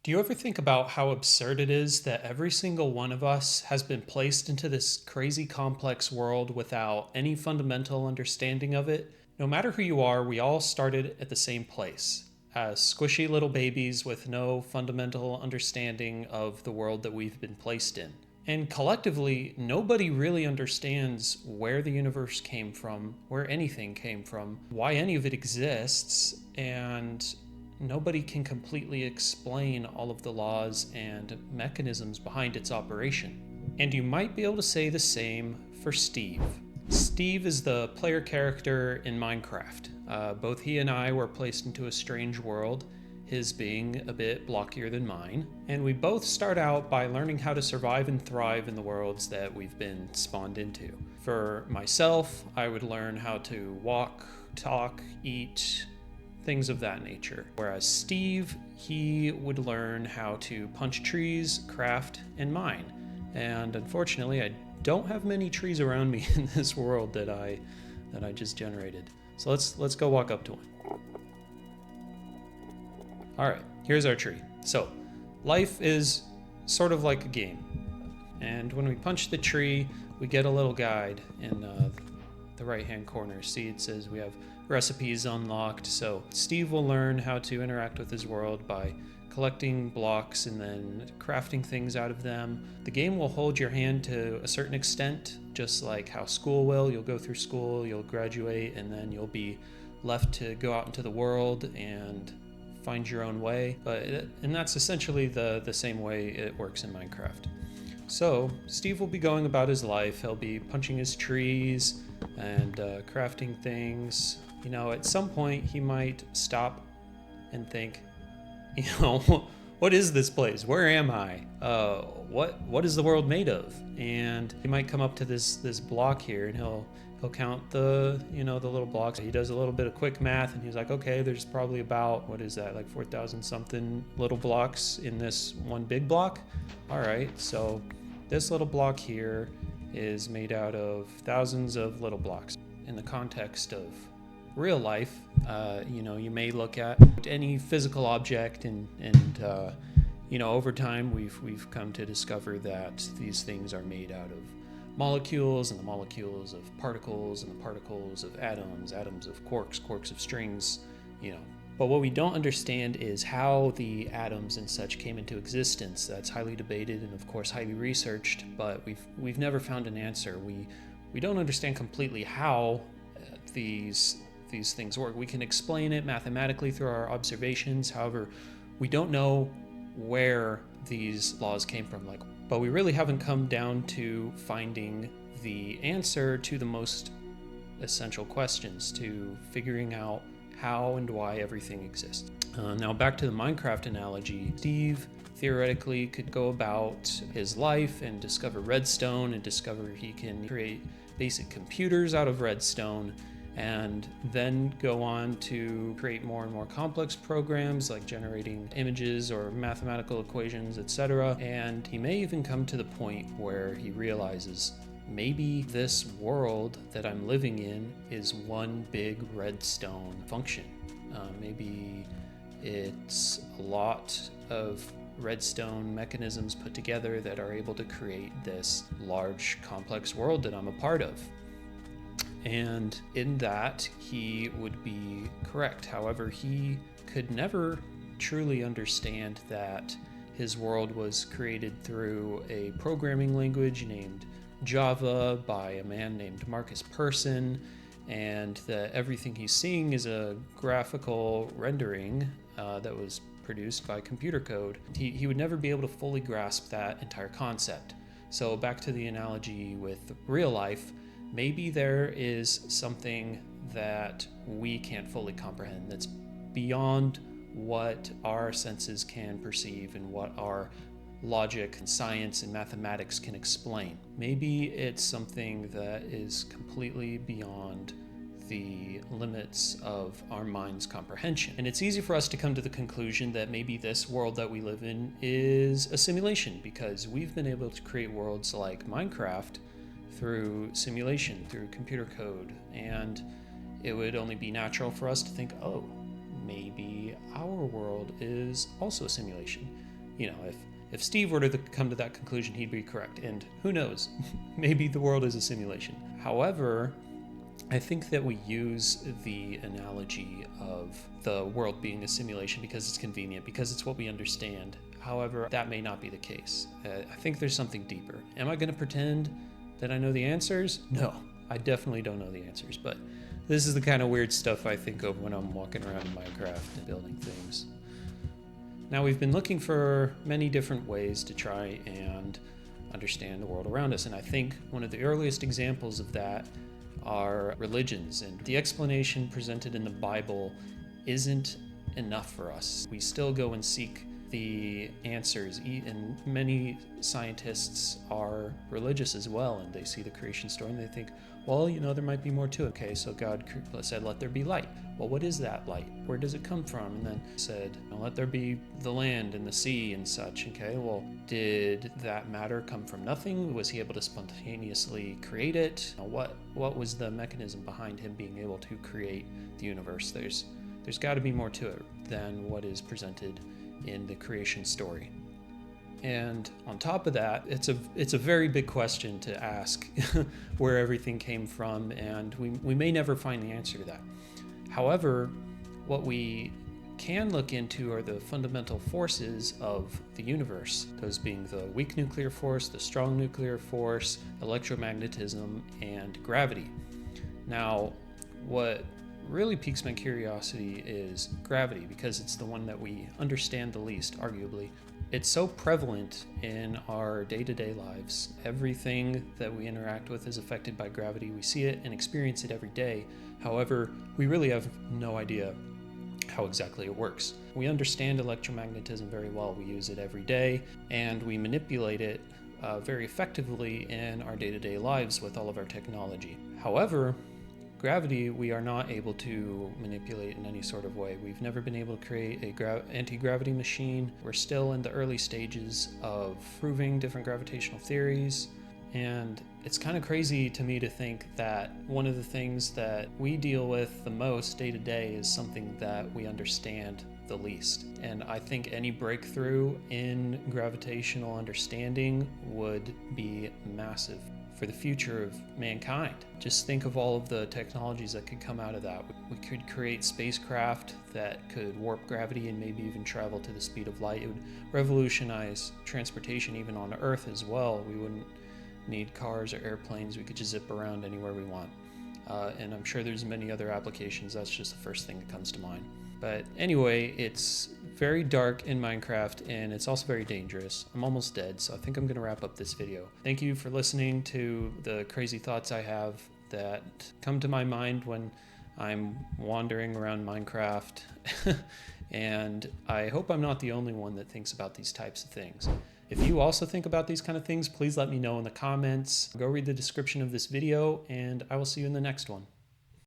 Do you ever think about how absurd it is that every single one of us has been placed into this crazy complex world without any fundamental understanding of it? No matter who you are, we all started at the same place, as squishy little babies with no fundamental understanding of the world that we've been placed in. And collectively, nobody really understands where the universe came from, where anything came from, why any of it exists, and nobody can completely explain all of the laws and mechanisms behind its operation. And you might be able to say the same for Steve. Steve is the player character in Minecraft. Both he and I were placed into a strange world, his being a bit blockier than mine, and we both start out by learning how to survive and thrive in the worlds that we've been spawned into. For myself, I would learn how to walk, talk, eat, things of that nature. Whereas Steve, he would learn how to punch trees, craft, and mine. And unfortunately, I don't have many trees around me in this world that I just generated. So let's go walk up to one. All right, here's our tree. So life is sort of like a game. And when we punch the tree, we get a little guide in the right-hand corner. See, it says we have recipes unlocked. So Steve will learn how to interact with his world by collecting blocks and then crafting things out of them. The game will hold your hand to a certain extent, just like how school will. You'll go through school, you'll graduate, and then you'll be left to go out into the world and find your own way. And that's essentially the same way it works in Minecraft. So Steve will be going about his life. He'll be punching his trees and crafting things. You know, at some point he might stop and think, you know, what is this place? Where am I? What is the world made of? And he might come up to this block here, and he'll count the little blocks. He does a little bit of quick math, and he's like, okay, there's probably about, what is that, like 4,000 something little blocks in this one big block. All right, so this little block here is made out of thousands of little blocks. In the context of real life, you may look at any physical object and over time we've come to discover that these things are made out of molecules, and the molecules of particles, and the particles of atoms of quarks of strings, But what we don't understand is how the atoms and such came into existence. That's highly debated and of course highly researched, but we've never found an answer. We don't understand completely how these things work. We can explain it mathematically through our observations. However, we don't know where these laws came from. But we really haven't come down to finding the answer to the most essential questions, to figuring out how and why everything exists. Now back to the Minecraft analogy. Steve theoretically could go about his life and discover redstone and discover he can create basic computers out of redstone, and then go on to create more and more complex programs like generating images or mathematical equations, etc. And he may even come to the point where he realizes maybe this world that I'm living in is one big redstone function. Maybe it's a lot of redstone mechanisms put together that are able to create this large complex world that I'm a part of. And in that, he would be correct. However, he could never truly understand that his world was created through a programming language named Java by a man named Marcus Persson, and that everything he's seeing is a graphical rendering that was produced by computer code. He would never be able to fully grasp that entire concept. So back to the analogy with real life, maybe there is something that we can't fully comprehend that's beyond what our senses can perceive and what our logic and science and mathematics can explain. Maybe it's something that is completely beyond the limits of our mind's comprehension. And it's easy for us to come to the conclusion that maybe this world that we live in is a simulation, because we've been able to create worlds like Minecraft through simulation, through computer code, and it would only be natural for us to think, oh, maybe our world is also a simulation. if Steve were to come to that conclusion, he'd be correct. And who knows, maybe the world is a simulation. However, I think that we use the analogy of the world being a simulation because it's convenient, because it's what we understand. However, that may not be the case. I think there's something deeper. Am I going to pretend that I know the answers? No, I definitely don't know the answers. But this is the kind of weird stuff I think of when I'm walking around in Minecraft and building things. Now, we've been looking for many different ways to try and understand the world around us. And I think one of the earliest examples of that are religions, and the explanation presented in the Bible isn't enough for us. We still go and seek the answers, and many scientists are religious as well, and they see the creation story and they think, well, there might be more to it. Okay, so God said, let there be light. Well, what is that light? Where does it come from? And then said, let there be the land and the sea and such. Okay, well, did that matter come from nothing? Was he able to spontaneously create it? What was the mechanism behind him being able to create the universe? There's got to be more to it than what is presented in the creation story. And on top of that, it's a very big question to ask where everything came from, and we may never find the answer to that. However, what we can look into are the fundamental forces of the universe, those being the weak nuclear force, the strong nuclear force, electromagnetism, and gravity. Now, what really piques my curiosity is gravity, because it's the one that we understand the least, arguably. It's so prevalent in our day-to-day lives. Everything that we interact with is affected by gravity. We see it and experience it every day. However, we really have no idea how exactly it works. We understand electromagnetism very well. We use it every day, and we manipulate it very effectively in our day-to-day lives with all of our technology. However, gravity, we are not able to manipulate in any sort of way. We've never been able to create a anti-gravity machine. We're still in the early stages of proving different gravitational theories. And it's kind of crazy to me to think that one of the things that we deal with the most day to day is something that we understand the least. And I think any breakthrough in gravitational understanding would be massive for the future of mankind. Just think of all of the technologies that could come out of that. We could create spacecraft that could warp gravity and maybe even travel to the speed of light. It would revolutionize transportation even on Earth as well. We wouldn't need cars or airplanes. We could just zip around anywhere we want. And I'm sure there's many other applications. That's just the first thing that comes to mind. But anyway, it's very dark in Minecraft, and it's also very dangerous. I'm almost dead, so I think I'm going to wrap up this video. Thank you for listening to the crazy thoughts I have that come to my mind when I'm wandering around Minecraft. And I hope I'm not the only one that thinks about these types of things. If you also think about these kind of things, please let me know in the comments. Go read the description of this video, and I will see you in the next one.